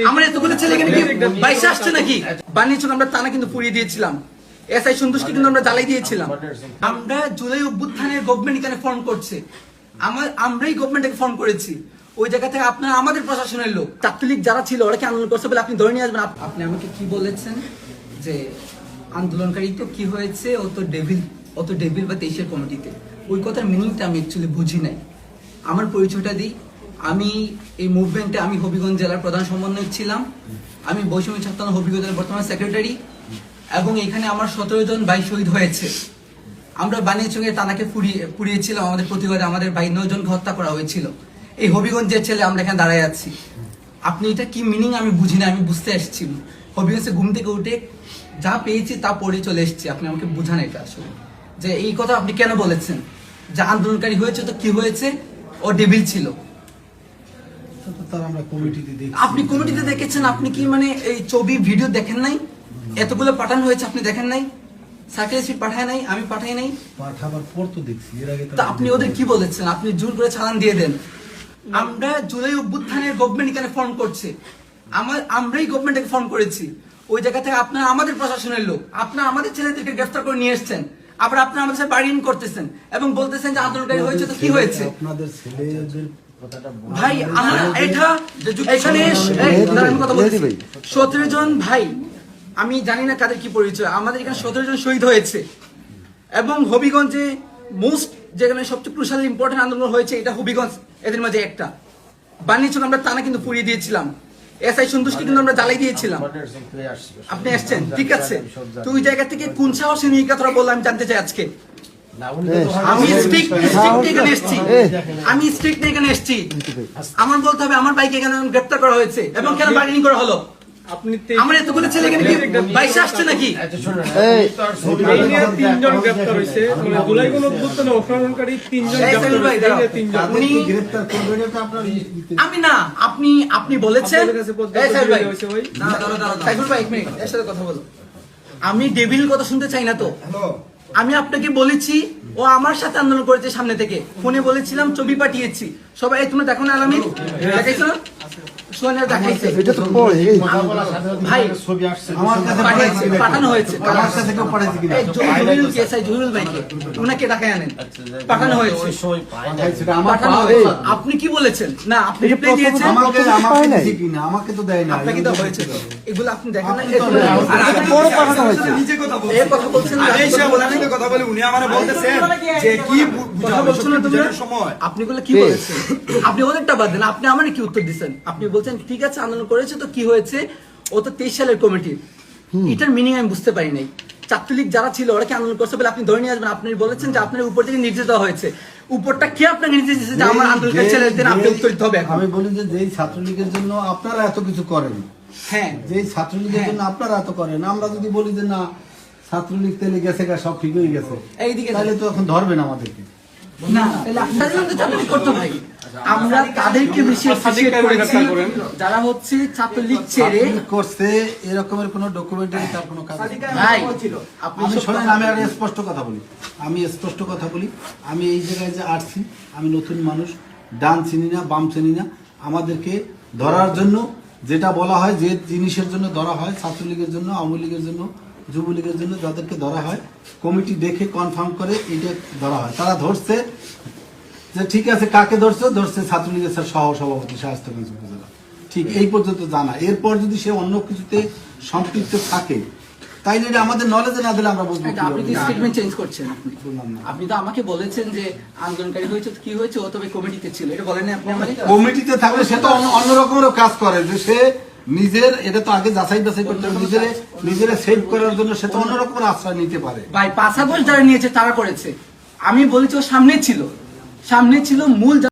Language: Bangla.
আমরা এতগুলো ছেলে এখানে কি বাইশে আসছে নাকি? বানিয়েছিল আমরা তা না, কিন্তু পুড়িয়ে দিয়েছিলাম। এসআই সন্তোষকে কিন্তু আমরা জ্বালাই দিয়েছিলাম। আমরা জুলাই অভ্যুত্থানের গভর্নমেন্ট এখানে ফর্ম করছে, আমরাই গভর্নমেন্টকে ফর্ম করেছি। ওই জায়গা থেকে আপনারা আমাদের প্রশাসনের লোক, ছাত্রলীগ যারা ছিল ওরা কি আন্দোলন করছে বলে আপনি ধরে নিয়ে আসবেন? আপনি আমাকে কি বলেছেন যে আন্দোলনকারী তো কি হয়েছে, ও তো ডেভিল বা 23-এর কমিটিতে। ওই কথার মিনিংটা আমি অ্যাকচুয়ালি বুঝি নাই। আমার পরিচয়টা দিই, আমি এই মুভমেন্টে আমি হবিগঞ্জ জেলার প্রধান সমন্বয়ক ছিলাম। আমি বৈষম্য ছাত্র হবিগঞ্জ জেলার বর্তমান সেক্রেটারি, এবং এখানে আমার 17 জন ভাই শহীদ হয়েছে। আমরা বানিয়াচংয়ে তানাকে পুড়িয়েছিলাম, আমাদের প্রতিবাদে আমাদের ভাই 9 জনকে হত্যা করা হয়েছিল। এই হবিগঞ্জের ছেলে আমরা এখানে দাঁড়ায় আছি। আপনি এটা কি মিনিং আমি বুঝি না, আমি বুঝতে এসেছি। হবিগঞ্জে ঘুম থেকে উঠে যা পেয়েছি তা পড়ে চলে এসেছি। আপনি আমাকে বুঝান এটা আসলে, যে এই কথা আপনি কেন বলেছেন যে আন্দোলনকারী হয়েছে তো কি হয়েছে, ও ডেভিল ছিল। আপনি কমিটিতে দেখেছেন, আপনি কি মানে এই ছবি ভিডিও দেখেন নাই? এতগুলো পাঠানো হয়েছে, আপনি দেখেন নাই? সার্কেল পাঠায় নাই, আমি পাঠাই নাই। পাঠাবার পর তো দেখছি, এর আগে তা আপনি ওদের কি বলেছেন? আপনি জোর করে চালান দিয়ে দেন। আমরা জুলাই অভ্যুত্থানের গভর্নমেন্ট এখানে ফর্ম করছে, আমরাই গভর্নমেন্টকে ফর্ম করেছি। ওই জায়গা থেকে আপনারা আমাদের প্রশাসনের লোক, আপনারা আমাদের ছেলেদেরকে গ্রেফতার করে নিয়ে এসেছেন, আবার আপনারা আমাদের সাথে বার্গেনিং করতেছেন এবং বলতেছেন যে আন্দোলনকারী হয়েছে তো কি হয়েছে? আপনাদের ছেলেদের ভাই আমরা এটা এখানে 17 জন ভাই, আমি জানি না কাদের কি পরিচয়, আমাদের এখানে 17 জন শহীদ হয়েছে। এবং হবিগঞ্জে মোস্ট যেখানে সবচেয়ে ক্রুশাল ইম্পর্টেন্ট আন্দোলন হয়েছে, এটা হবিগঞ্জ এদের মাঝে একটা। বানিয়েছিল আমরা তা না, কিন্তু পুড়িয়ে দিয়েছিলাম। এসআই সন্তোষকে কিন্তু আমরা জ্বালাই দিয়েছিলাম। আপনি আসছেন, ঠিক আছে। তো ওই জায়গা থেকে কোন সাহসে নিয়ে কথাটা বললাম আমি জানতে চাই আজকে। আমি স্ট্রিক্ট এখানে এসেছি। আমার বলতে হবে আমার ভাইকে এখানে গ্রেফতার করা হয়েছে এবং কেন বার্গেনিং করা হলো? আমার এতগুলো ছেলে এখানে কি বাইশে আসছে নাকি? আমি না, আপনি বলেছেন। কথা বলো, আমি ডেভিল কথা শুনতে চাই না তো। আমি আপনাকে বলেছি ও আমার সাথে আন্দোলন করেছে, সামনে থেকে ফোনে বলেছিলাম, ছবি পাঠিয়েছি। সবাই তোমরা দেখো না, আলামিন দেখাইছো না? পাঠানো হয়েছে, আপনি কি বলেছেন? না আপনি রিপ্লাই দিয়েছেন, আমাকে তো দেয় না। আপনাকে তো হয়েছে, এগুলো আপনি দেখেন না। কথা বলছেন, আপনি কি বলেছেন? আপনি ওদেরটা বাদ দেন, আপনি আমার কি উত্তর দিচ্ছেন? আপনি বলছেন ঠিক আছে আন্দোলন করেছে তো কি হয়েছে, ও তো 23 সালের কমিটির। এটার মিনিং আমি বুঝতে পারি নাই। ছাত্রলীগ যারা ছিল ওরা কি আন্দোলন করছে বলে আপনি ধরে নিয়ে আসবেন? আপনি বলেছেন যে আপনার উপর থেকে নির্দেশ দেওয়া হয়েছে। উপরটা কে আপনাকে নির্দেশ দিয়েছে যে আমার আন্দোলনকারী ছেলেদের আপনি উত্তর দিতে হবে? আমি বলি যে যেই ছাত্রলীগের জন্য আপনারা এত কিছু করেন, হ্যাঁ, যেই ছাত্রলীগের জন্য আপনারা এত করেন, আমরা যদি বলি যে না ছাত্রলীগ তেলে গেছে গা, সব ঠিক হয়ে গেছে, এইদিকে তাহলে তো এখন ধরবেন আমাদেরকে না। তাহলে আপনাদের করতে ভাই, আমরা তাদেরকে বেশি অ্যাপ্রিশিয়েট করেছি যারা হচ্ছে ছাত্রলীগ ছেড়ে করছে। এরকমের কোনো ডকুমেন্টারি তার কোনো কাজ ভাই। আপনি শোনেন, আমি আর স্পষ্ট কথা বলি, আমি এই জায়গায় যে আসছি, আমি নতুন মানুষ, ডান চিনি না, বাম চিনি না। আমাদেরকে ধরার জন্য যেটা বলা হয়, যে জিনিসের জন্য ধরা হয়, ছাত্রলীগের জন্য, আওয়ামী লীগের জন্য, যুবলীগের জন্য যাদেরকে ধরা হয়, কমিটি দেখে কনফার্ম করে এটা ধরা হয়। তারা ধরছে যে ঠিক আছে, কাকে ধরছে ছাত্রলীগের সহ সভাপতি শায়েস্তাগঞ্জ উপজেলা, ঠিক এই পর্যন্ত জানা। এরপর যদি সে অন্য কিছুতে সম্পৃক্ত থাকে তাইলে এটা আমাদের নলেজে না দিলে আমরা বুঝবো। আপনি কি স্টেটমেন্ট চেঞ্জ করছেন? আপনি তো আমাকে বলেছেন যে আন্দোলনকারী হয়েছে কি হয়েছে, ও তবে কমিটিতে ছিল, এটা বলেন আপনি আমাকে? কমিটিতে থাকলে সে তো অন্য রকমেরও কাজ করে, যে সে নিজের, এটা তো আগে যাচাই করতে হবে, নিজের সেভ করার জন্য সে তো অন্য রকমের আশ্রয় নিতে পারে। ভাই 5 আগস্ট যারা নিয়েছে তারা করেছে, আমি বলেছি ও সামনে ছিল মূল